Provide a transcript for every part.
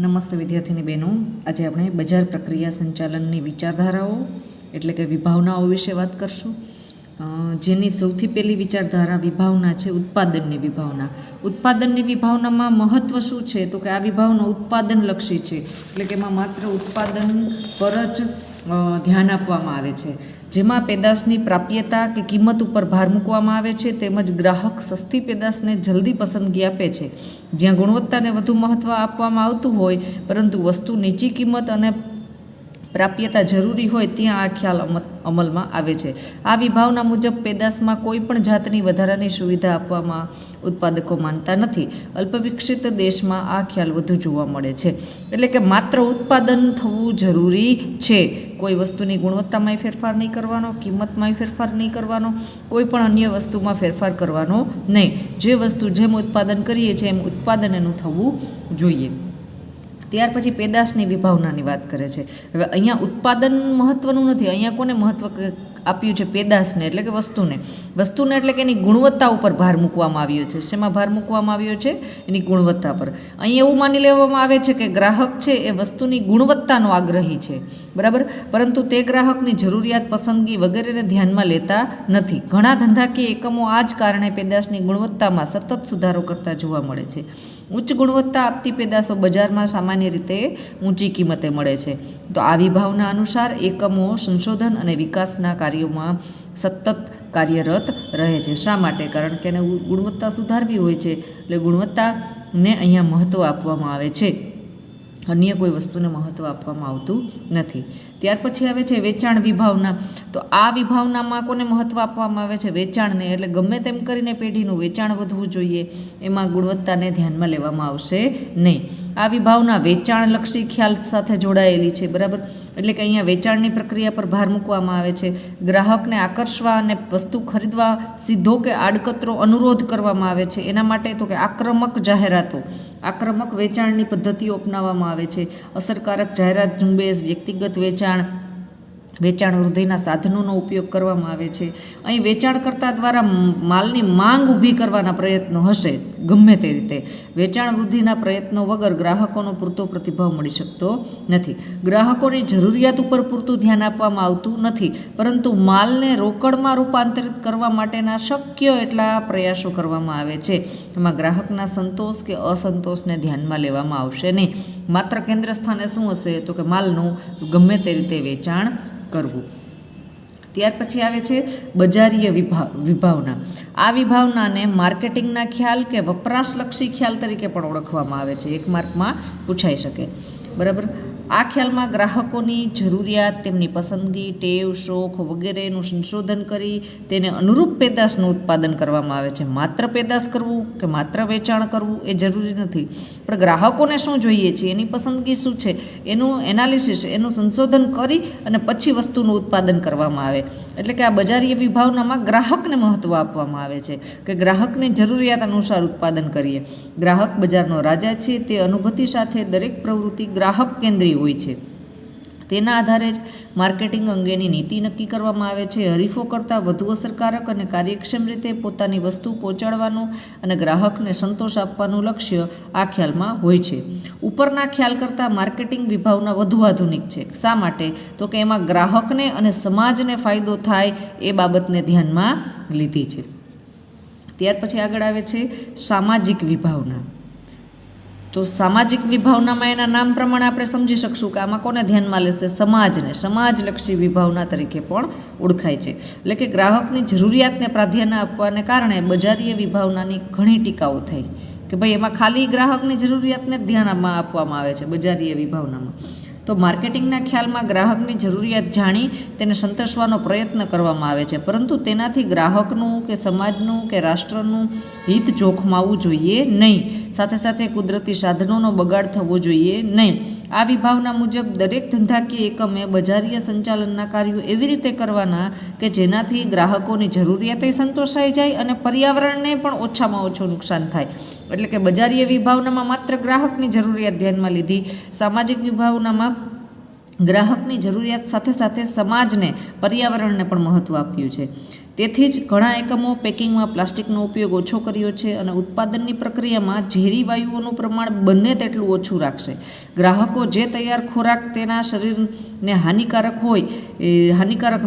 નમસ્તે વિદ્યાર્થીની બહેનો, આજે આપણે બજાર પ્રક્રિયા સંચાલનની વિચારધારાઓ એટલે કે વિભાવનાઓ વિશે વાત કરશું. જેની સૌથી પહેલી વિચારધારા વિભાવના છે ઉત્પાદનની વિભાવના. ઉત્પાદનની વિભાવનામાં મહત્ત્વ શું છે તો કે આ વિભાવના ઉત્પાદનલક્ષી છે, એટલે કે એમાં માત્ર ઉત્પાદન પર જ ધ્યાન આપવામાં આવે છે, જેમાં પેદાશની પ્રાપ્યતા કે કિંમત ઉપર ભાર મૂકવામાં આવે છે, તેમજ ગ્રાહક સસ્તી પેદાશને જલ્દી પસંદગી આપે છે. જ્યાં ગુણવત્તાને વધુ મહત્ત્વ આપવામાં આવતું હોય પરંતુ વસ્તુ નીચી કિંમત અને પ્રાપ્યતા જરૂરી હોય ત્યાં આ ખ્યાલ અમલમાં આવે છે. આ વિભાવના મુજબ પેદાશમાં કોઈ પણ જાતની વધારાની સુવિધા આપવામાં ઉત્પાદકો માનતા નથી. અલ્પવિકસિત દેશમાં આ ખ્યાલ વધુ જોવા મળે છે. એટલે કે માત્ર ઉત્પાદન થવું જરૂરી છે, કોઈ વસ્તુની ગુણવત્તામાંય ફેરફાર નહીં કરવાનો, કિંમતમાંય ફેરફાર નહીં કરવાનો, કોઈ પણ અન્ય વસ્તુમાં ફેરફાર કરવાનો નહીં. જે વસ્તુ જેમ ઉત્પાદન કરીએ છીએ એમ ઉત્પાદન એનું થવું જોઈએ. ત્યાર પછી પેદાશની વિભાવનાની વાત કરે છે. હવે અહીંયા ઉત્પાદન મહત્ત્વનું નથી, અહીંયા કોને મહત્ત્વ આપ્યું છે? પેદાશને એટલે કે વસ્તુને એટલે કે એની ગુણવત્તા ઉપર ભાર મૂકવામાં આવ્યો છે. શેમાં ભાર મૂકવામાં આવ્યો છે? એની ગુણવત્તા પર. અહીં એવું માની લેવામાં આવે છે કે ગ્રાહક છે એ વસ્તુની ગુણવત્તાનો આગ્રહી છે, બરાબર, પરંતુ તે ગ્રાહકની જરૂરિયાત, પસંદગી વગેરેને ધ્યાનમાં લેતા નથી. ઘણા ધંધાકીય એકમો આ જ કારણે પેદાશની ગુણવત્તામાં સતત સુધારો કરતા જોવા મળે છે. ઉચ્ચ ગુણવત્તા આપતી પેદાશો બજારમાં સામાન્ય રીતે ઊંચી કિંમતે મળે છે. તો આ વિભાવના અનુસાર એકમો સંશોધન અને વિકાસના કાર્યોમાં સતત કાર્યરત રહે છે. શા માટે? કારણ કે એને ગુણવત્તા સુધારવી હોય છે, એટલે ગુણવત્તાને અહીંયા મહત્ત્વ આપવામાં આવે છે, અન્ય કોઈ વસ્તુને મહત્ત્વ આપવામાં આવતું નથી. ત્યાર પછી આવે છે વેચાણ વિભાવના. તો આ વિભાવનામાં કોને મહત્ત્વ આપવામાં આવે છે? વેચાણને. એટલે ગમે તેમ કરીને પેઢીનું વેચાણ વધવું જોઈએ, એમાં ગુણવત્તાને ધ્યાનમાં લેવામાં આવશે નહીં. આ વિભાવના વેચાણલક્ષી ખ્યાલ સાથે જોડાયેલી છે, બરાબર. એટલે કે અહીંયા વેચાણની પ્રક્રિયા પર ભાર મૂકવામાં આવે છે. ગ્રાહકને આકર્ષવા અને વસ્તુ ખરીદવા સીધો કે આડકતરો અનુરોધ કરવામાં આવે છે. એના માટે તો કે આક્રમક જાહેરાતો, આક્રમક વેચાણની પદ્ધતિઓ અપનાવવામાં આવે છે. અસરકારક જાહેરાત ઝુંબેશ, વ્યક્તિગત વેચાણ વૃદ્ધિના સાધનોનો ઉપયોગ કરવામાં આવે છે. અહીં વેચાણકર્તા દ્વારા માલની માંગ ઊભી કરવાના પ્રયત્નો હશે ગમે તે રીતે. વેચાણ વૃદ્ધિના પ્રયત્નો વગર ગ્રાહકોનો પૂરતો પ્રતિભાવ મળી શકતો નથી. ગ્રાહકોની જરૂરિયાત ઉપર પૂરતું ધ્યાન આપવામાં આવતું નથી, પરંતુ માલને રોકડમાં રૂપાંતરિત કરવા માટેના શક્ય એટલા પ્રયાસો કરવામાં આવે છે. એમાં ગ્રાહકના સંતોષ કે અસંતોષને ધ્યાનમાં લેવામાં આવશે નહીં. માત્ર કેન્દ્ર સ્થાને શું હશે તો કે માલનું ગમે તે રીતે વેચાણ કરવું. ત્યાર પછી આવે છે બજારીય વિભાવના. આ વિભાવનાને માર્કેટિંગના ખ્યાલ કે વપરાશલક્ષી ખ્યાલ તરીકે પણ ઓળખવામાં આવે છે. એક માર્કમાં પૂછાઈ શકે, બરાબર. આ ખ્યાલમાં ગ્રાહકોની જરૂરિયાત, તેમની પસંદગી, ટેવ, શોખ વગેરેનું સંશોધન કરી તેને અનુરૂપ પેદાશનું ઉત્પાદન કરવામાં આવે છે. માત્ર પેદાશ કરવું કે માત્ર વેચાણ કરવું એ જરૂરી નથી, પણ ગ્રાહકોને શું જોઈએ છે, એની પસંદગી શું છે, એનું એનાલિસિસ, એનું સંશોધન કરી અને પછી વસ્તુનું ઉત્પાદન કરવામાં આવે. એટલે કે આ બજારીય વિભાવનામાં ગ્રાહકને મહત્ત્વ આપવામાં આવે છે કે ગ્રાહકની જરૂરિયાત અનુસાર ઉત્પાદન કરીએ. ગ્રાહક બજારનો રાજા છે, તે અનુભૂતિ સાથે દરેક પ્રવૃત્તિ ગ્રાહક કેન્દ્રી હોય છે. તેના આધારે જ માર્કેટિંગ અંગેની નીતિ નક્કી કરવામાં આવે છે. હરીફો કરતાં વધુ અસરકારક અને કાર્યક્ષમ રીતે પોતાની વસ્તુ પહોંચાડવાનું અને ગ્રાહકને સંતોષ આપવાનું લક્ષ્ય આ ખ્યાલમાં હોય છે. ઉપરના ખ્યાલ કરતાં માર્કેટિંગ વિભાવના વધુ આધુનિક છે. શા માટે? તો કે એમાં ગ્રાહકને અને સમાજને ફાયદો થાય એ બાબતને ધ્યાનમાં લીધી છે. ત્યાર પછી આગળ આવે છે સામાજિક વિભાવના. તો સામાજિક વિભાવનામાં એના નામ પ્રમાણે આપણે સમજી શકશું કે આમાં કોને ધ્યાનમાં લેશે? સમાજને. સમાજલક્ષી વિભાવના તરીકે પણ ઓળખાય છે. એટલે કે ગ્રાહકની જરૂરિયાતને પ્રાધાન્ય આપવાને કારણે બજારીય વિભાવનાની ઘણી ટીકાઓ થઈ કે ભાઈ એમાં ખાલી ગ્રાહકની જરૂરિયાતને જ ધ્યાન આપવામાં આવે છે બજારીય વિભાવનામાં. તો માર્કેટિંગના ખ્યાલમાં ગ્રાહકની જરૂરિયાત જાણી તેને સંતોષવાનો પ્રયત્ન કરવામાં આવે છે, પરંતુ તેનાથી ગ્રાહકનું કે સમાજનું કે રાષ્ટ્રનું હિત જોખમાવવું જોઈએ નહીં. સાથે સાથે કુદરતી સાધનોનો બગાડ થવો જોઈએ નહીં. આ વિભાવના મુજબ દરેક ધંધાકીય એકમે બજારીય સંચાલનના કાર્યો એવી રીતે કરવાના કે જેનાથી ગ્રાહકોની જરૂરિયાતે સંતોષાઈ જાય અને પર્યાવરણને પણ ઓછામાં ઓછું નુકસાન થાય. એટલે કે બજારીય વિભાવનામાં માત્ર ગ્રાહકની જરૂરિયાત ધ્યાનમાં લીધી, સામાજિક વિભાવનામાં ગ્રાહકની જરૂરિયાત સાથે સાથે સમાજને, પર્યાવરણને પણ મહત્ત્વ આપ્યું છે. તેથી જ ઘણા એકમો પેકિંગમાં પ્લાસ્ટિકનો ઉપયોગ ઓછો કર્યો છે અને ઉત્પાદનની પ્રક્રિયામાં ઝેરી વાયુઓનું પ્રમાણ બને તેટલું ઓછું રાખશે. ગ્રાહકો જે તૈયાર ખોરાક તેના શરીરને હાનિકારક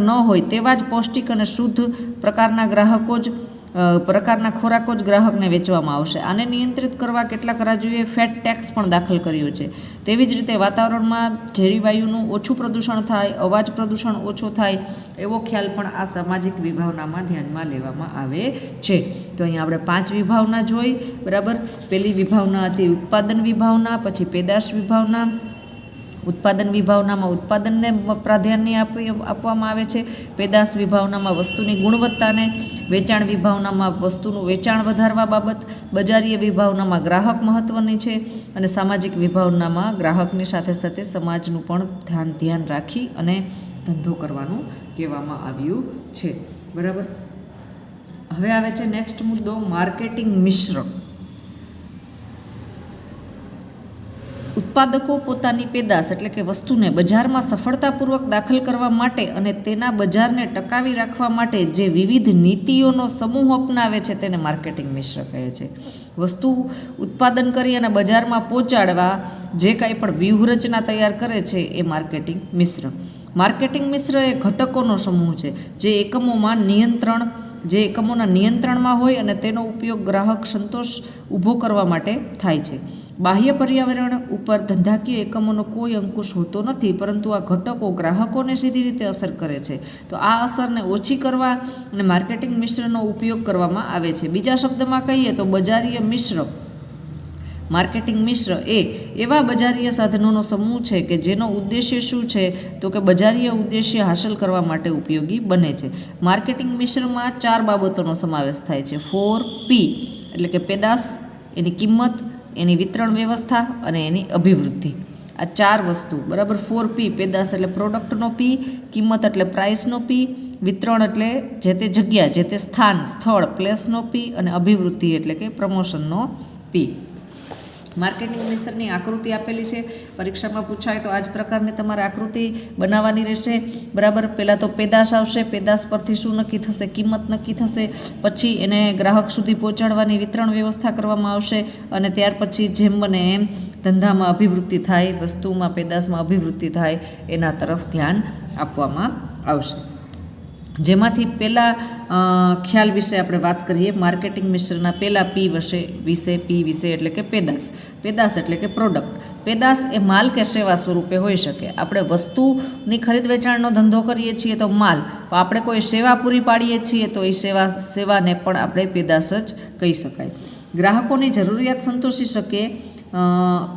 ન હોય તેવા જ પૌષ્ટિક અને શુદ્ધ પ્રકારના ખોરાકો જ ગ્રાહકને વેચવામાં આવશે. આને નિયંત્રિત કરવા કેટલાક રાજ્યોએ ફેટ ટેક્સ પણ દાખલ કર્યો છે. તેવી જ રીતે વાતાવરણમાં ઝેરી વાયુનું ઓછું પ્રદૂષણ થાય, અવાજ પ્રદૂષણ ઓછો થાય એવો ખ્યાલ પણ આ સામાજિક વિભાવનામાં ધ્યાનમાં લેવામાં આવે છે. તો અહીંયા આપણે 5 વિભાવના જોઈ, બરાબર. પહેલી વિભાવના હતી ઉત્પાદન વિભાવના, પછી પેદાશ વિભાવના. ઉત્પાદન વિભાવનામાં ઉત્પાદનને પ્રાધાન્ય આપવામાં આવે છે. પેદાશ વિભાવનામાં વસ્તુની ગુણવત્તાને, વેચાણ વિભાવનામાં વસ્તુનું વેચાણ વધારવા બાબત, બજારીય વિભાવનામાં ગ્રાહક મહત્ત્વની છે અને સામાજિક વિભાવનામાં ગ્રાહકની સાથે સાથે સમાજનું પણ ધ્યાન રાખી અને ધંધો કરવાનું કહેવામાં આવ્યું છે, બરાબર. હવે આવે છે નેક્સ્ટ મુદ્દો, માર્કેટિંગ મિશ્ર. ઉત્પાદકો પોતાની પેદાશ એટલે કે વસ્તુને બજારમાં સફળતાપૂર્વક દાખલ કરવા માટે અને તેના બજારને ટકાવી રાખવા માટે જે વિવિધ નીતિઓનો સમૂહ અપનાવે છે તેને માર્કેટિંગ મિશ્ર કહે છે. વસ્તુ ઉત્પાદન કરી અને બજારમાં પહોંચાડવા જે કાંઈ પણ વ્યૂહરચના તૈયાર કરે છે એ માર્કેટિંગ મિશ્ર. માર્કેટિંગ મિશ્ર એ ઘટકોનો સમૂહ છે જે એકમોના નિયંત્રણમાં હોય અને તેનો ઉપયોગ ગ્રાહક સંતોષ ઊભો કરવા માટે થાય છે. બાહ્ય પર્યાવરણ ઉપર ધંધાકીય એકમોનો કોઈ અંકુશ હોતો નથી, પરંતુ આ ઘટકો ગ્રાહકોને સીધી રીતે અસર કરે છે. તો આ અસરને ઓછી કરવા અને માર્કેટિંગ મિશ્રનો ઉપયોગ કરવામાં આવે છે. બીજા શબ્દમાં કહીએ તો બજારીય મિશ્ર, માર્કેટિંગ મિશ્ર એ એવા બજારીય સાધનોનો સમૂહ છે કે જેનો ઉદ્દેશ્ય શું છે તો કે બજારીય ઉદ્દેશ્ય હાંસલ કરવા માટે ઉપયોગી બને છે. માર્કેટિંગ મિશ્રમાં 4 બાબતોનો સમાવેશ થાય છે. 4P એટલે કે પેદાશ, એની કિંમત, એની વિતરણ વ્યવસ્થા અને એની અભિવૃદ્ધિ. આ 4 વસ્તુ, બરાબર. 4P, પેદાશ એટલે પ્રોડક્ટનો P, કિંમત એટલે પ્રાઇસનો P, વિતરણ એટલે જે તે જગ્યા, જે તે સ્થળ, પ્લેસનો P અને અભિવૃદ્ધિ એટલે કે પ્રમોશનનો P. માર્કેટિંગ મિશ્રની આકૃતિ આપેલી છે, પરીક્ષામાં પૂછાય તો આ જ પ્રકારની તમારે આકૃતિ બનાવવાની રહેશે, બરાબર. પહેલાં તો પેદાશ આવશે, પેદાશ પરથી શું નક્કી થશે, કિંમત નક્કી થશે, પછી એને ગ્રાહક સુધી પહોંચાડવાની વિતરણ વ્યવસ્થા કરવામાં આવશે અને ત્યાર પછી જેમ બને એમ ધંધામાં અભિવૃદ્ધિ થાય, વસ્તુમાં પેદાશમાં અભિવૃદ્ધિ થાય એના તરફ ધ્યાન આપવામાં આવશે. જેમાંથી પહેલાં ખ્યાલ વિશે આપણે વાત કરીએ. માર્કેટિંગ મિશ્રના પહેલાં P વિશે એટલે કે પેદાશ એટલે કે પ્રોડક્ટ. પેદાશ એ માલ કે સેવા સ્વરૂપે હોઈ શકે. આપણે વસ્તુની ખરીદ વેચાણનો ધંધો કરીએ છીએ તો માલ, આપણે કોઈ સેવા પૂરી પાડીએ છીએ તો એ સેવાને પણ આપણે પેદાશ જ કહી શકાય. ગ્રાહકોની જરૂરિયાત સંતોષી શકે.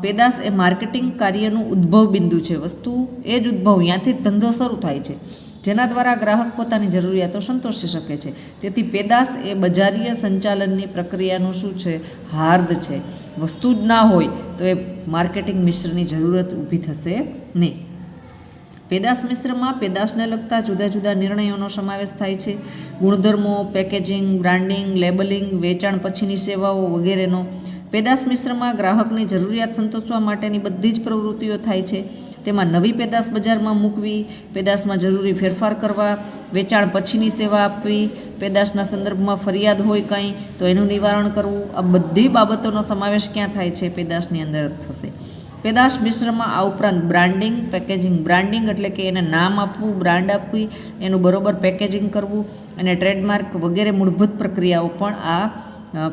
પેદાશ એ માર્કેટિંગ કાર્યનું ઉદ્ભવ બિંદુ છે. વસ્તુ એ જ ઉદ્ભવ, ત્યાંથી જ ધંધો શરૂ થાય છે, જેના દ્વારા ગ્રાહક પોતાની જરૂરિયાતો સંતોષી શકે છે. તેથી પેદાશ એ બજારીય સંચાલનની પ્રક્રિયાનું શું છે, હાર્દ છે. વસ્તુ જ ના હોય તો એ માર્કેટિંગ મિશ્રની જરૂરત ઊભી થશે નહીં. પેદાશ મિશ્રમાં પેદાશને લગતા જુદા જુદા નિર્ણયોનો સમાવેશ થાય છે. ગુણધર્મો, પેકેજિંગ, બ્રાન્ડિંગ, લેબલિંગ, વેચાણ પછીની સેવાઓ વગેરેનો. પેદાશ મિશ્રમાં ગ્રાહકની જરૂરિયાત સંતોષવા માટેની બધી જ પ્રવૃત્તિઓ થાય છે. તેમાં નવી પેદાશ બજારમાં મૂકવી, પેદાશમાં જરૂરી ફેરફાર કરવા, વેચાણ પછીની સેવા આપવી, પેદાશના સંદર્ભમાં ફરિયાદ હોય કંઈ તો એનું નિવારણ કરવું, આ બધી બાબતોનો સમાવેશ ક્યાં થાય છે, પેદાશની અંદર થશે. પેદાશ મિશ્રમાં આ ઉપરાંત બ્રાન્ડિંગ, પેકેજિંગ. બ્રાન્ડિંગ એટલે કે એને નામ આપવું, બ્રાન્ડ આપવી, એનું બરોબર પેકેજિંગ કરવું અને ટ્રેડમાર્ક વગેરે મૂળભૂત પ્રક્રિયાઓ પણ આ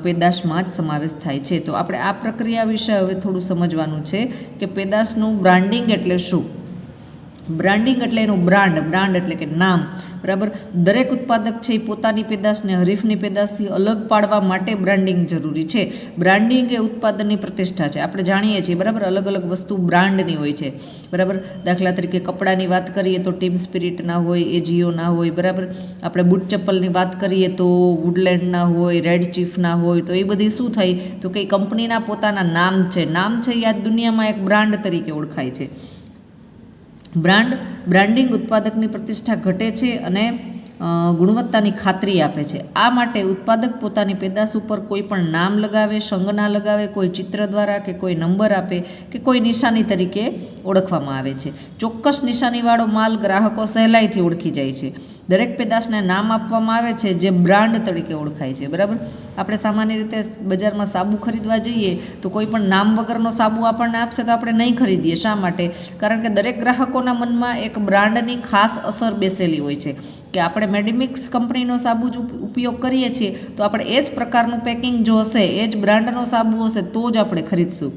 પેદાશમાં જ સમાવેશ થાય છે. તો આપણે આ પ્રક્રિયા વિશે હવે થોડું સમજવાનું છે કે પેદાશનું બ્રાન્ડિંગ એટલે શું. બ્રાન્ડિંગ એટલે એનું બ્રાન્ડ એટલે કે નામ, બરાબર. દરેક ઉત્પાદક છે એ પોતાની પેદાશને હરીફની પેદાશથી અલગ પાડવા માટે બ્રાન્ડિંગ જરૂરી છે. બ્રાન્ડિંગ એ ઉત્પાદનની પ્રતિષ્ઠા છે. આપણે જાણીએ છીએ, બરાબર, અલગ અલગ વસ્તુ બ્રાન્ડની હોય છે, બરાબર. દાખલા તરીકે કપડાની વાત કરીએ તો ટીમ સ્પિરિટના હોય, એજીઓના હોય, બરાબર. આપણે બૂટ ચપ્પલની વાત કરીએ તો વુડલેન્ડના હોય, રેડ ચીફના હોય. તો એ બધી શું થઈ તો કે કંપનીના પોતાના નામ છે એ આ દુનિયામાં એક બ્રાન્ડ તરીકે ઓળખાય છે. બ્રાન્ડિંગ ઉત્પાદકની પ્રતિષ્ઠા ઘટે છે અને ગુણવત્તાની ખાતરી આપે છે. આ માટે ઉત્પાદક પોતાની પેદાશ ઉપર કોઈ પણ નામ લગાવે, સંજ્ઞા લગાવે, કોઈ ચિત્ર દ્વારા કે કોઈ નંબર આપે કે કોઈ નિશાની તરીકે ઓળખવામાં આવે છે. ચોક્કસ નિશાનીવાળો માલ ગ્રાહકો સહેલાઈથી ઓળખી જાય છે. દરેક પેદાશને નામ આપવામાં આવે છે જે બ્રાન્ડ તરીકે ઓળખાય છે, બરાબર. આપણે સામાન્ય રીતે બજારમાં સાબુ ખરીદવા જઈએ તો કોઈ પણ નામ વગરનો સાબુ આપણને આપશે તો આપણે નહીં ખરીદીએ. શા માટે? કારણ કે દરેક ગ્રાહકોના મનમાં એક બ્રાન્ડની ખાસ અસર બેસેલી હોય છે કે આપણે મેડિમિક્સ કંપનીનો સાબુ જ ઉપયોગ કરીએ છીએ તો આપણે એ જ પ્રકારનું પેકિંગ જો હશે, એ જ બ્રાન્ડનો સાબુ હશે તો જ આપણે ખરીદશું.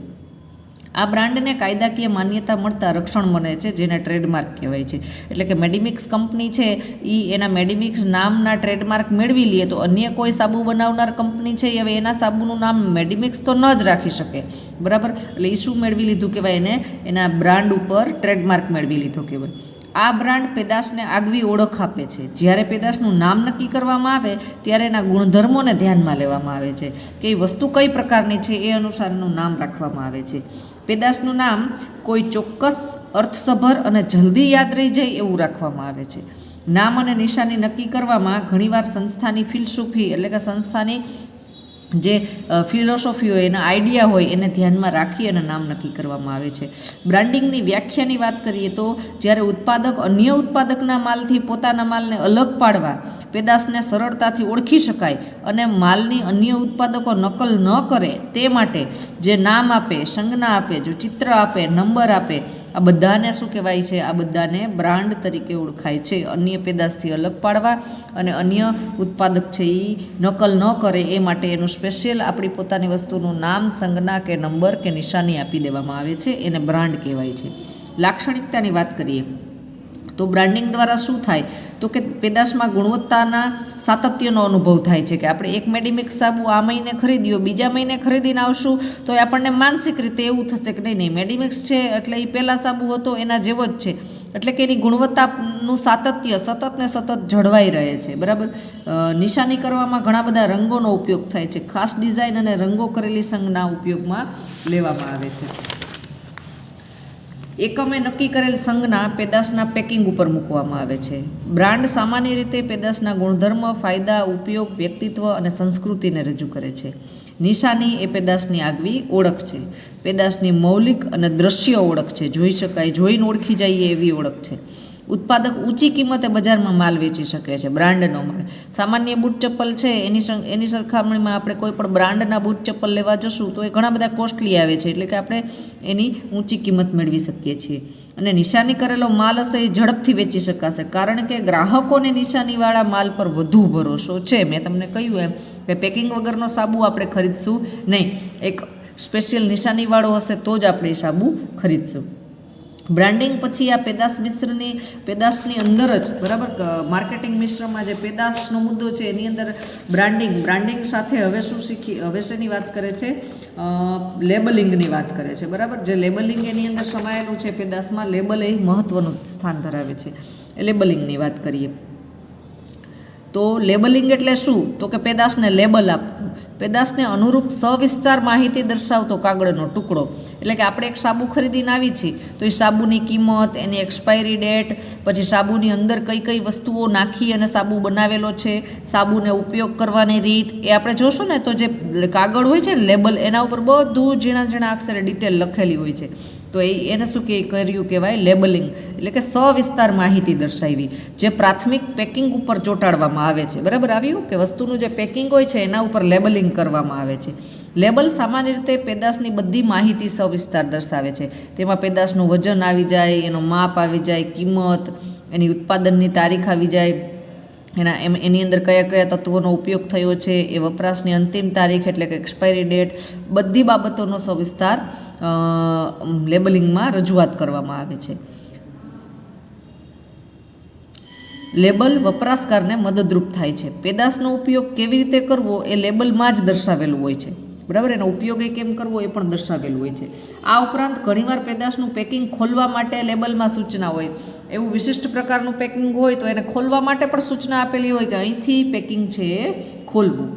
આ બ્રાન્ડને કાયદાકીય માન્યતા મળતા રક્ષણ મળે છે, જેને ટ્રેડમાર્ક કહેવાય છે. એટલે કે મેડિમિક્સ કંપની છે એ એના મેડિમિક્સ નામના ટ્રેડમાર્ક મેળવી લઈએ તો અન્ય કોઈ સાબુ બનાવનાર કંપની છે હવે એના સાબુનું નામ મેડિમિક્સ તો ન જ રાખી શકે, બરાબર. એટલે એ શું મેળવી લીધું કહેવાય? એને એના બ્રાન્ડ ઉપર ટ્રેડમાર્ક મેળવી લીધો કહેવાય. આ બ્રાન્ડ પેદાશને આગવી ઓળખ આપે છે. જ્યારે પેદાશનું નામ નક્કી કરવામાં આવે ત્યારે એના ગુણધર્મોને ધ્યાનમાં લેવામાં આવે છે કે એ વસ્તુ કઈ પ્રકારની છે એ અનુસારનું નામ રાખવામાં આવે છે. પેદાશનું નામ કોઈ ચોક્કસ, અર્થસભર અને જલ્દી યાદ રહી જાય એવું રાખવામાં આવે છે. નામ અને નિશાની નક્કી કરવામાં ઘણીવાર સંસ્થાની ફિલસૂફી એટલે કે સંસ્થાની જે ફિલોસોફી હોય, એના આઈડિયા હોય એને ધ્યાનમાં રાખી અને નામ નક્કી કરવામાં આવે છે. બ્રાન્ડિંગની વ્યાખ્યાની વાત કરીએ તો જ્યારે ઉત્પાદક અન્ય ઉત્પાદકના માલથી પોતાના માલને અલગ પાડવા, પેદાશને સરળતાથી ઓળખી શકાય અને માલની અન્ય ઉત્પાદકો નકલ ન કરે તે માટે જે નામ આપે, સંજ્ઞા આપે, જો ચિત્ર આપે, નંબર આપે, આ બધાને શું કહેવાય છે? આ બધાને બ્રાન્ડ તરીકે ઓળખાય છે. અન્ય પેદાશથી અલગ પાડવા અને અન્ય ઉત્પાદક છે એ નકલ ન કરે એ માટે એનું સ્પેશિયલ આપણી પોતાની વસ્તુનું નામ, સંજ્ઞા કે નંબર કે નિશાની આપી દેવામાં આવે છે, એને બ્રાન્ડ કહેવાય છે. લાક્ષણિકતાની વાત કરીએ તો બ્રાન્ડિંગ દ્વારા શું થાય તો કે પેદાશમાં ગુણવત્તાના સાતત્યનો અનુભવ થાય છે કે આપણે એક મેડિમિક્સ સાબુ આ મહિને ખરીદ્યો, બીજા મહિને ખરીદીને આવશું તો એ આપણને માનસિક રીતે એવું થશે કે નહીં મેડિમિક્સ છે એટલે એ પહેલાં સાબુ હતો એના જેવો જ છે, એટલે કે એની ગુણવત્તાનું સાતત્ય સતત ને સતત જળવાઈ રહે છે, બરાબર. નિશાની કરવામાં ઘણા બધા રંગોનો ઉપયોગ થાય છે. ખાસ ડિઝાઇન અને રંગો કરેલી સંજ્ઞા ઉપયોગમાં લેવામાં આવે છે. એકમે નક્કી કરેલ સંજ્ઞા પેદાશના પેકિંગ ઉપર મૂકવામાં આવે છે. બ્રાન્ડ સામાન્ય રીતે પેદાશના ગુણધર્મ, ફાયદા, ઉપયોગ, વ્યક્તિત્વ અને સંસ્કૃતિને રજૂ કરે છે. નિશાની એ પેદાશની આગવી ઓળખ છે. પેદાશની મૌલિક અને દ્રશ્ય ઓળખ છે, જોઈ શકાય, જોઈને ઓળખી જઈએ એવી ઓળખ છે. ઉત્પાદક ઊંચી કિંમતે બજારમાં માલ વેચી શકે છે, બ્રાન્ડનો માલ. સામાન્ય બૂટ ચપ્પલ છે એની સરખામણીમાં આપણે કોઈ પણ બ્રાન્ડના બૂટ ચપ્પલ લેવા જશું તો એ ઘણા બધા કોસ્ટલી આવે છે, એટલે કે આપણે એની ઊંચી કિંમત મેળવી શકીએ છીએ. અને નિશાની કરેલો માલ હશે એ ઝડપથી વેચી શકાશે કારણ કે ગ્રાહકોને નિશાનીવાળા માલ પર વધુ ભરોસો છે. મેં તમને કહ્યું એમ કે પેકિંગ વગરનો સાબુ આપણે ખરીદશું નહીં, એક સ્પેશિયલ નિશાનીવાળો હશે તો જ આપણે એ સાબુ ખરીદશું. બ્રાન્ડિંગ પછી આ પેદાશની અંદર જ, બરાબર, માર્કેટિંગ મિશ્રમાં જે પેદાશનો મુદ્દો છે એની અંદર બ્રાન્ડિંગ સાથે હવે શું હવે શેની વાત કરે છે? લેબલિંગની વાત કરે છે, બરાબર. જે લેબલિંગ એની અંદર સમાયેલું છે પેદાશમાં, લેબલ એ મહત્ત્વનું સ્થાન ધરાવે છે. લેબલિંગની વાત કરીએ તો લેબલિંગ એટલે શું? તો કે પેદાશને લેબલ આપવું, પેદાશને અનુરૂપ સવિસ્તાર માહિતી દર્શાવતો કાગળનો ટુકડો. એટલે કે આપણે એક સાબુ ખરીદીને આવી છીએ તો એ સાબુની કિંમત, એની એક્સપાયરી ડેટ, પછી સાબુની અંદર કઈ કઈ વસ્તુઓ નાખી અને સાબુ બનાવેલો છે, સાબુને ઉપયોગ કરવાની રીત, એ આપણે જોશું ને તો જે કાગળ હોય છે ને લેબલ, એના ઉપર બધું ઝીણા ઝીણા અક્ષરે ડિટેલ લખેલી હોય છે. તો એને શું કર્યું કહેવાય? લેબલિંગ. એટલે કે સવિસ્તાર માહિતી દર્શાવી જે પ્રાથમિક પેકિંગ ઉપર ચોંટાડવામાં આવે છે, બરાબર. આવ્યું કે વસ્તુનું જે પેકિંગ હોય છે એના ઉપર લેબલિંગ કરવામાં આવે છે. લેબલ સામાન્ય રીતે પેદાશની બધી માહિતી સવિસ્તાર દર્શાવે છે. તેમાં પેદાશનું વજન આવી જાય, એનો માપ આવી જાય, કિંમત, એની ઉત્પાદનની તારીખ આવી જાય, એની અંદર કયા કયા તત્વોનો ઉપયોગ થયો છે, એ વપરાશની અંતિમ તારીખ એટલે કે એક્સપાયરી ડેટ, બધી બાબતોનો સવિસ્તાર લેબલિંગમાં રજૂઆત કરવામાં આવે છે. લેબલ વપરાશકારને મદદરૂપ થાય છે. પેદાશનો ઉપયોગ કેવી રીતે કરવો એ લેબલમાં જ દર્શાવેલું હોય છે, બરાબર. એનો ઉપયોગ એ કેમ કરવો એ પણ દર્શાવેલું હોય છે. આ ઉપરાંત ઘણીવાર પેદાશનું પેકિંગ ખોલવા માટે લેબલમાં સૂચના હોય. એવું વિશિષ્ટ પ્રકારનું પેકિંગ હોય તો એને ખોલવા માટે પણ સૂચના આપેલી હોય કે અહીંથી પેકિંગ છે એ ખોલવું.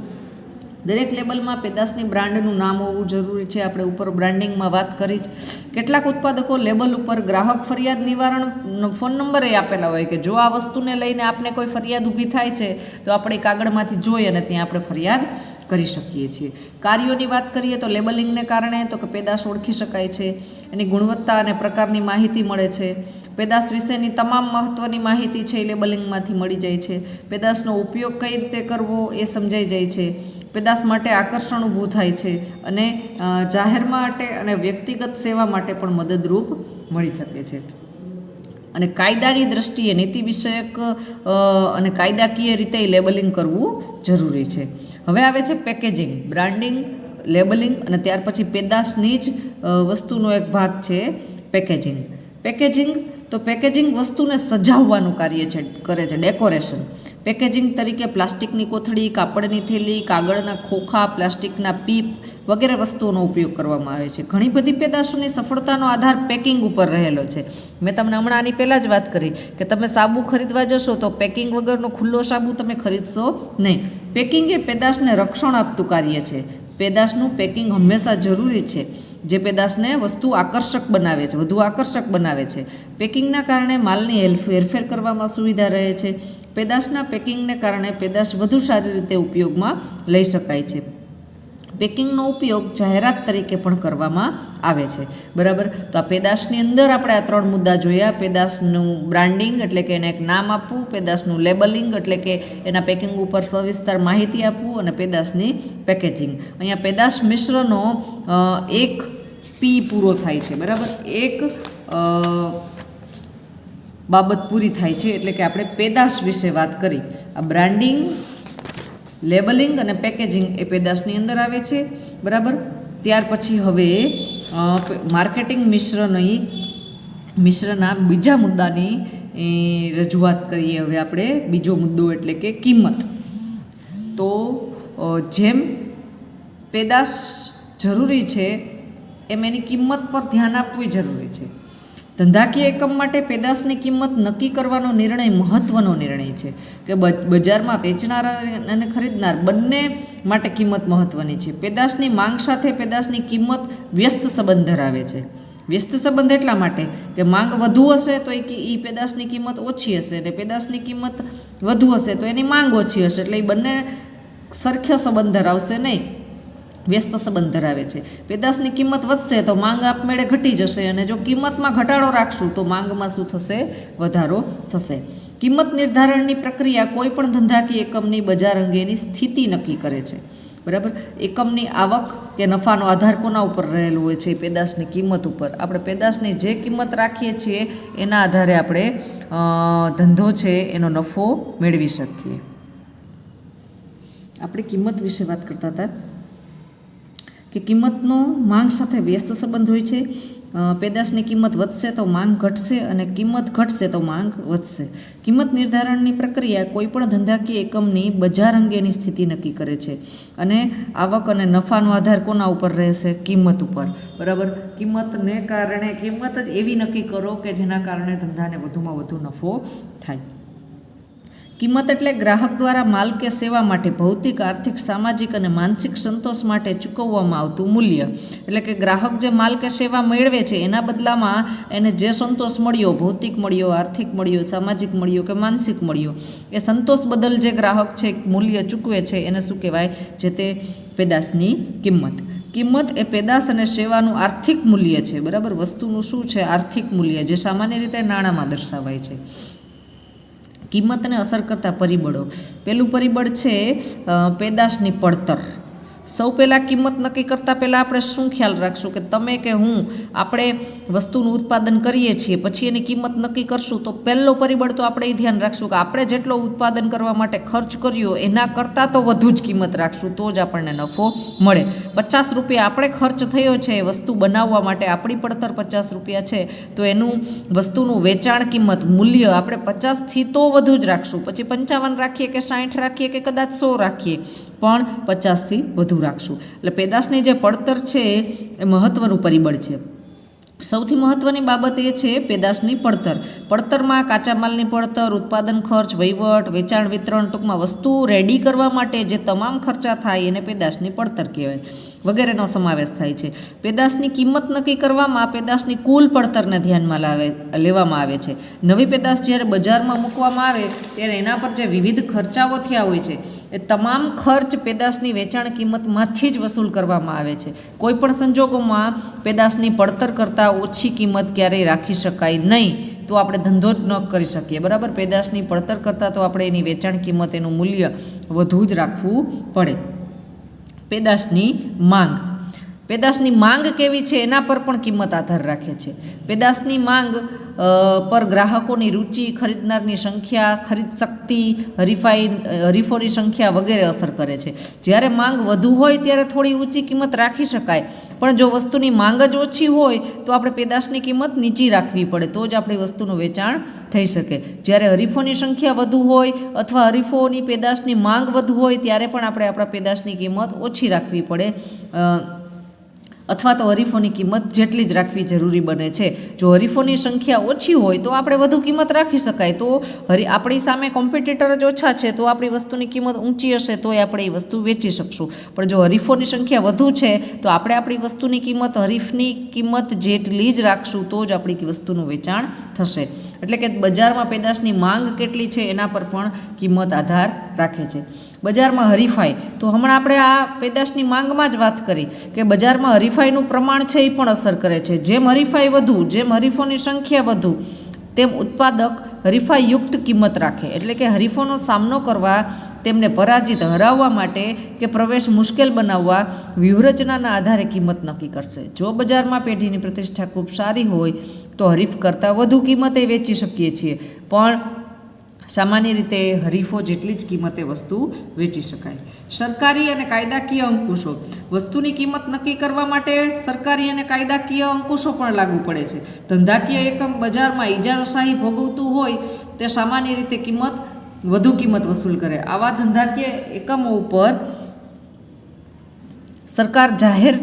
દરેક લેબલમાં પેદાશની બ્રાન્ડનું નામ હોવું જરૂરી છે. આપણે ઉપર બ્રાન્ડિંગમાં વાત કરી જ. કેટલાક ઉત્પાદકો લેબલ ઉપર ગ્રાહક ફરિયાદ નિવારણ ફોન નંબર એ આપેલા હોય કે જો આ વસ્તુને લઈને આપને કોઈ ફરિયાદ ઊભી થાય છે તો આપણે કાગળમાંથી જોઈ અને ત્યાં આપણે ફરિયાદ કરી શકીએ છીએ. કાર્યોની વાત કરીએ તો લેબલિંગને કારણે તો કે પેદાશ ઓળખી શકાય છે, એની ગુણવત્તા અને પ્રકારની માહિતી મળે છે, પેદાશ વિશેની તમામ મહત્ત્વની માહિતી છે એ લેબલિંગમાંથી મળી જાય છે. પેદાશનો ઉપયોગ કઈ રીતે કરવો એ સમજાઈ જાય છે. પેદાશ માટે આકર્ષણ ઊભું થાય છે અને જાહેર માટે અને વ્યક્તિગત સેવા માટે પણ મદદરૂપ મળી શકે છે. અને કાયદાની દ્રષ્ટિએ નીતિ વિષયક અને કાયદાકીય રીતે લેબલિંગ કરવું જરૂરી છે. હવે આવે છે પેકેજિંગ, બ્રાન્ડિંગ, લેબલિંગ અને ત્યાર પછી પેદાશની જ વસ્તુનો એક ભાગ છે પેકેજિંગ. પેકેજિંગ વસ્તુને સજાવવાનું કાર્ય કરે છે, ડેકોરેશન. પેકેજિંગ તરીકે પ્લાસ્ટિકની કોથળી, કાપડની થેલી, કાગળના ખોખા, પ્લાસ્ટિકના પીપ વગેરે વસ્તુઓનો ઉપયોગ કરવામાં આવે છે. ઘણી બધી પેદાશોની સફળતાનો આધાર પેકિંગ ઉપર રહેલો છે. મેં તમને હમણાં આની પહેલાં જ વાત કરી કે તમે સાબુ ખરીદવા જશો તો પેકિંગ વગરનો ખુલ્લો સાબુ તમે ખરીદશો નહીં. પેકિંગ એ પેદાશને રક્ષણ આપતું કાર્ય છે. પેદાશનું પેકિંગ હંમેશા જરૂરી છે, જે પેદાશને વસ્તુ આકર્ષક બનાવે છે, વધુ આકર્ષક બનાવે છે. પેકિંગના કારણે માલની હેરફેર કરવામાં સુવિધા રહે છે. પેદાશના પેકિંગને કારણે પેદાશ વધુ સારી રીતે ઉપયોગમાં લઈ શકાય છે. પેકિંગનો ઉપયોગ જાહેરાત તરીકે પણ કરવામાં આવે છે. બરાબર. તો આ પેદાશની અંદર આપણે આ 3 મુદ્દા જોયા. પેદાશનું બ્રાન્ડિંગ એટલે કે એને એક નામ આપવું, પેદાશનું લેબલિંગ એટલે કે એના પેકિંગ ઉપર સવિસ્તાર માહિતી આપવું અને પેદાશની પેકેજિંગ. અહીંયા પેદાશ મિશ્રનો એક પી પૂરો થાય છે. બરાબર. એક બાબત પૂરી થાય છે એટલે કે આપણે પેદાશ વિશે વાત કરી. આ બ્રાન્ડિંગ, લેબલિંગ અને પેકેજિંગ એ પેદાશની અંદર આવે છે. બરાબર. ત્યાર પછી હવે માર્કેટિંગ મિશ્રના બીજા મુદ્દાની રજૂઆત કરીએ. હવે આપણે બીજો મુદ્દો એટલે કે કિંમત. તો જેમ પેદાશ જરૂરી છે એમ એની કિંમત પર ધ્યાન આપવું જરૂરી છે. ધંધાકીય એકમ માટે પેદાશની કિંમત નક્કી કરવાનો નિર્ણય મહત્ત્વનો નિર્ણય છે કે બજારમાં વેચનાર અને ખરીદનાર બંને માટે કિંમત મહત્ત્વની છે. પેદાશની માંગ સાથે પેદાશની કિંમત વ્યસ્ત સંબંધ ધરાવે છે. વ્યસ્ત સંબંધ એટલા માટે કે માંગ વધુ હશે તો એ પેદાશની કિંમત ઓછી હશે, અને પેદાશની કિંમત વધુ હશે તો એની માંગ ઓછી હશે. એટલે એ બંને સરખો સંબંધ ધરાવશે નહીં, વ્યસ્ત સંબંધ ધરાવે છે. પેદાશની કિંમત વધશે તો માંગ આપમેળે ઘટી જશે, અને જો કિંમતમાં ઘટાડો રાખશું તો માંગમાં શું થશે? વધારો થશે. કિંમત નિર્ધારણની પ્રક્રિયા કોઈ પણ ધંધાકીય એકમની બજાર અંગેની સ્થિતિ નક્કી કરે છે. બરાબર. એકમની આવક કે નફાનો આધાર કોના ઉપર રહેલો હોય છે? પેદાશની કિંમત ઉપર. આપણે પેદાશની જે કિંમત રાખીએ છીએ એના આધારે આપણે ધંધો છે એનો નફો મેળવી શકીએ. આપણે કિંમત વિશે વાત કરતા હતા કે કિંમતનો માંગ સાથે વ્યસ્ત સંબંધ હોય છે. પેદાશની કિંમત વધશે તો માંગ ઘટશે, અને કિંમત ઘટશે તો માંગ વધશે. કિંમત નિર્ધારણની પ્રક્રિયા કોઈપણ ધંધાકીય એકમની બજાર અંગેની સ્થિતિ નક્કી કરે છે, અને આવક અને નફાનો આધાર કોના ઉપર રહેશે? કિંમત ઉપર. બરાબર. કિંમતને કારણે કિંમત જ એવી નક્કી કરો કે જેના કારણે ધંધાને વધુમાં વધુ નફો થાય. કિંમત એટલે ગ્રાહક દ્વારા માલ કે સેવા માટે ભૌતિક, આર્થિક, સામાજિક અને માનસિક સંતોષ માટે ચૂકવવામાં આવતું મૂલ્ય. એટલે કે ગ્રાહક જે માલ કે સેવા મેળવે છે એના બદલામાં એને જે સંતોષ મળ્યો, ભૌતિક મળ્યો, આર્થિક મળ્યો, સામાજિક મળ્યો કે માનસિક મળ્યો, એ સંતોષ બદલ જે ગ્રાહક છે મૂલ્ય ચૂકવે છે એને શું કહેવાય? જે તે પેદાશની કિંમત. કિંમત એ પેદાશ અને સેવાનું આર્થિક મૂલ્ય છે. બરાબર. વસ્તુનું શું છે? આર્થિક મૂલ્ય, જે સામાન્ય રીતે નાણાંમાં દર્શાવાય છે. કિંમતને અસર કરતા પરિબળો. પહેલું પરિબળ છે પેદાશની પડતર. સૌ પહેલાં કિંમત નક્કી કરતાં પહેલાં આપણે શું ખ્યાલ રાખશું કે તમે કે હું આપણે વસ્તુનું ઉત્પાદન કરીએ છીએ, પછી એની કિંમત નક્કી કરશું તો પહેલો પરિબળ તો આપણે એ ધ્યાન રાખશું કે આપણે જેટલો ઉત્પાદન કરવા માટે ખર્ચ કર્યો એના કરતાં તો વધુ જ કિંમત રાખશું, તો જ આપણને નફો મળે. 50 રૂપિયા આપણે ખર્ચ થયો છે વસ્તુ બનાવવા માટે, આપણી પડતર 50 રૂપિયા છે, તો એનું વસ્તુનું વેચાણ કિંમત મૂલ્ય આપણે 50થી તો વધુ જ રાખશું. પછી 55 રાખીએ કે 60 રાખીએ કે કદાચ 100 રાખીએ, પણ 50થી વધુ રાખશું. એટલે પેદાશની જે પડતર છે એ મહત્વનું પરિબળ છે. સૌથી મહત્વની બાબત એ છે પેદાશની પડતર. પડતરમાં કાચા માલની પડતર, ઉત્પાદન ખર્ચ, વહીવટ, વેચાણ, વિતરણ, ટૂંકમાં વસ્તુ રેડી કરવા માટે જે તમામ ખર્ચા થાય એને પેદાશની પડતર કહેવાય, વગેરેનો સમાવેશ થાય છે. પેદાશની કિંમત નક્કી કરવામાં પેદાશની કુલ પડતરને ધ્યાનમાં લેવામાં આવે છે. નવી પેદાશ જ્યારે બજારમાં મૂકવામાં આવે ત્યારે એના પર જે વિવિધ ખર્ચાઓ થયા હોય છે એ તમામ ખર્ચ પેદાશની વેચાણ કિંમતમાંથી જ વસૂલ કરવામાં આવે છે. કોઈપણ સંજોગોમાં પેદાશની પડતર કરતાં ઓછી કિંમત ક્યારેય રાખી શકાય નહીં. તો આપણે ધંધો જ ન કરી શકીએ, બરાબર. પેદાશની પડતર કરતાં તો આપણે એની વેચાણ કિંમત, એનું મૂલ્ય વધુ જ રાખવું પડે. પેદાશની માંગ. પેદાશની માંગ કેવી છે એના પર પણ કિંમત આધાર રાખે છે. પેદાશની માંગ પર ગ્રાહકોની રુચિ, ખરીદનારની સંખ્યા, ખરીદ શક્તિ, હરીફોની સંખ્યા વગેરે અસર કરે છે. જ્યારે માંગ વધુ હોય ત્યારે થોડી ઊંચી કિંમત રાખી શકાય, પણ જો વસ્તુની માંગ જ ઓછી હોય તો આપણે પેદાશની કિંમત નીચી રાખવી પડે, તો જ આપણી વસ્તુનું વેચાણ થઈ શકે. જ્યારે હરીફોની સંખ્યા વધુ હોય અથવા હરીફોની પેદાશની માંગ વધુ હોય ત્યારે પણ આપણે આપણા પેદાશની કિંમત ઓછી રાખવી પડે, અથવા તો હરીફોની કિંમત જેટલી જ રાખવી જરૂરી બને છે. જો હરીફોની સંખ્યા ઓછી હોય તો આપણે વધુ કિંમત રાખી શકાય, તો આપણી સામે કોમ્પિટિટર જ ઓછા છે તો આપણી વસ્તુની કિંમત ઊંચી હશે તોય આપણે એ વસ્તુ વેચી શકશું. પણ જો હરીફોની સંખ્યા વધુ છે તો આપણે આપણી વસ્તુની કિંમત હરીફની કિંમત જેટલી જ રાખશું તો જ આપણી વસ્તુનું વેચાણ થશે. એટલે કે બજારમાં પેદાશની માંગ કેટલી છે એના પર પણ કિંમત આધાર રાખે છે. બજારમાં હરીફાઈ, તો હમણાં આપણે આ પેદાશની માંગમાં જ વાત કરી કે બજારમાં હરીફાઈનું પ્રમાણ છે એ પણ અસર કરે છે. જેમ હરીફાઈ વધુ, જેમ હરીફોની સંખ્યા વધુ, તેમ ઉત્પાદક હરીફાઈયુક્ત કિંમત રાખે. એટલે કે હરીફોનો સામનો કરવા, તેમને પરાજિત, હરાવવા માટે કે પ્રવેશ મુશ્કેલ બનાવવા વ્યૂહરચનાના આધારે કિંમત નક્કી કરશે. જો બજારમાં પેઢીની પ્રતિષ્ઠા ખૂબ સારી હોય તો હરીફ કરતાં વધુ કિંમતે વેચી શકીએ છીએ, પણ સામાન્ય રીતે હરીફો જેટલી જ કિંમતે વસ્તુ વેચી શકાય. સરકારી અને કાયદાકીય અંકુશો. વસ્તુની કિંમત નક્કી કરવા માટે સરકારી અને કાયદાકીય અંકુશો પણ લાગુ પડે છે. ધંધાકીય એકમ બજારમાં ઇજારાશાહી ભોગવતું હોય તે સામાન્ય રીતે વધુ કિંમત વસૂલ કરે. આવા ધંધાકીય એકમો ઉપર સરકાર જાહેર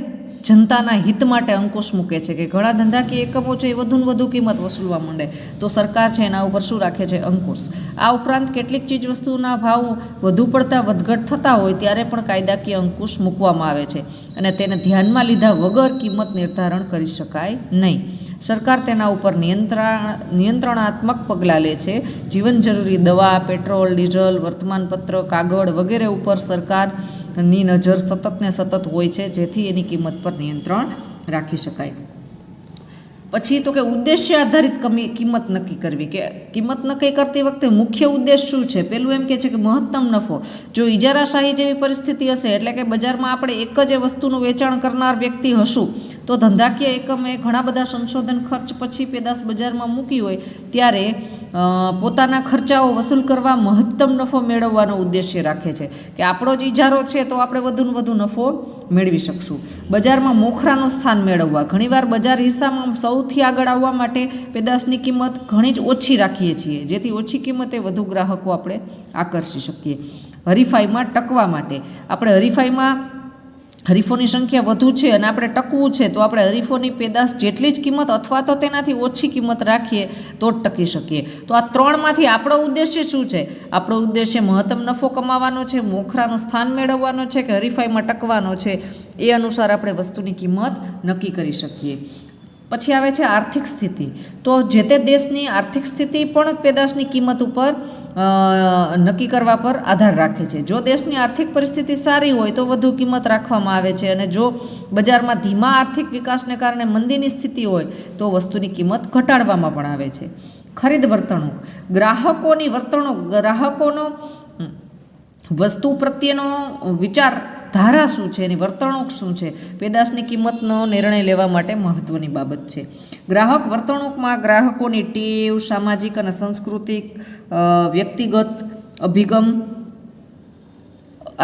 જનતાના હિત માટે અંકુશ મૂકે છે કે ઘણા ધંધાકીય એકમો છે એ વધુને વધુ કિંમત વસૂલવા માંડે તો સરકાર છે એના ઉપર શું રાખે છે? અંકુશ. આ ઉપરાંત કેટલીક ચીજ વસ્તુના ભાવ વધુ પડતા વધઘટ થતા હોય ત્યારે પણ કાયદાકીય અંકુશ મૂકવામાં આવે છે અને તેને ધ્યાનમાં લીધા વગર કિંમત નિર્ધારણ કરી શકાય નહીં. સરકાર તેના ઉપર નિયંત્રણાત્મક પગલાં લે છે. જીવન જરૂરી દવા, પેટ્રોલ, ડીઝલ, વર્તમાનપત્ર, કાગળ વગેરે ઉપર સરકારની નજર સતત ને સતત હોય છે, જેથી એની કિંમત પર નિયંત્રણ રાખી શકાય. પછી તો કે ઉદ્દેશ્ય આધારિત કિંમત નક્કી કરવી. કે કિંમત નક્કી કરતી વખતે મુખ્ય ઉદ્દેશ શું છે? પેલું એમ કહે છે કે મહત્તમ નફો. જો ઇજારાશાહી જેવી પરિસ્થિતિ હશે, એટલે કે બજારમાં આપણે એક જ વસ્તુનું વેચાણ કરનાર વ્યક્તિ હશું, તો ધંધાકીય એકમે ઘણા બધા સંશોધન ખર્ચ પછી પેદાશ બજારમાં મૂકી હોય ત્યારે પોતાના ખર્ચાઓ વસૂલ કરવા મહત્તમ નફો મેળવવાનો ઉદ્દેશ્ય રાખે છે કે આપણો જ ઇજારો છે તો આપણે વધુને વધુ નફો મેળવી શકશું. બજારમાં મોખરાનું સ્થાન મેળવવા. ઘણીવાર બજાર હિસ્સામાં સૌથી આગળ આવવા માટે પેદાશની કિંમત ઘણી જ ઓછી રાખીએ છીએ, જેથી ઓછી કિંમતે વધુ ગ્રાહકો આપણે આકર્ષી શકીએ. હરીફાઈમાં ટકવા માટે. આપણે હરીફોની સંખ્યા વધુ છે અને આપણે ટકવું છે તો આપણે હરીફોની પેદાશ જેટલી જ કિંમત અથવા તો તેનાથી ઓછી કિંમત રાખીએ તો જ ટકી શકીએ. તો આ ત્રણમાંથી આપણો ઉદ્દેશ્ય શું છે? આપણો ઉદ્દેશ્ય મહત્તમ નફો કમાવાનો છે, મોખરાનું સ્થાન મેળવવાનો છે કે હરીફાઈમાં ટકવાનો છે, એ અનુસાર આપણે વસ્તુની કિંમત નક્કી કરી શકીએ. પછી આવે છે આર્થિક સ્થિતિ. તો જે તે દેશની આર્થિક સ્થિતિ પણ પેદાશની કિંમત ઉપર નક્કી કરવા પર આધાર રાખે છે. જો દેશની આર્થિક પરિસ્થિતિ સારી હોય તો વધુ કિંમત રાખવામાં આવે છે, અને જો બજારમાં ધીમા આર્થિક વિકાસને કારણે મંદીની સ્થિતિ હોય તો વસ્તુની કિંમત ઘટાડવામાં પણ આવે છે. ખરીદ વર્તણૂક. ગ્રાહકોની વર્તણૂક, ગ્રાહકોનો વસ્તુ પ્રત્યેનો વિચાર ધારા શું છે, એની વર્તણૂક શું છે, પેદાશની કિંમતનો નિર્ણય લેવા માટે મહત્ત્વની બાબત છે. ગ્રાહક વર્તણૂકમાં ગ્રાહકોની ટેવ, સામાજિક અને સાંસ્કૃતિક, વ્યક્તિગત અભિગમ,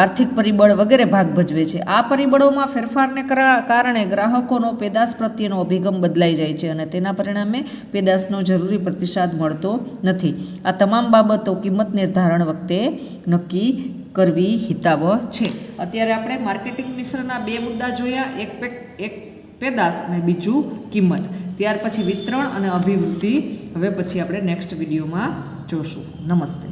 આર્થિક પરિબળ વગેરે ભાગ ભજવે છે. આ પરિબળોમાં ફેરફારને કારણે ગ્રાહકોનો પેદાશ પ્રત્યેનો અભિગમ બદલાઈ જાય છે અને તેના પરિણામે પેદાશનો જરૂરી પ્રતિસાદ મળતો નથી. આ તમામ બાબતો કિંમત નિર્ધારણ વખતે નક્કી કરવી હિતાવહ છે. અત્યારે આપણે માર્કેટિંગ મિશ્રના 2 મુદ્દા જોયા, એક પેદાશ અને બીજું કિંમત. ત્યાર પછી વિતરણ અને અભિવૃદ્ધિ હવે પછી આપણે નેક્સ્ટ વિડીયોમાં જોશું. નમસ્તે.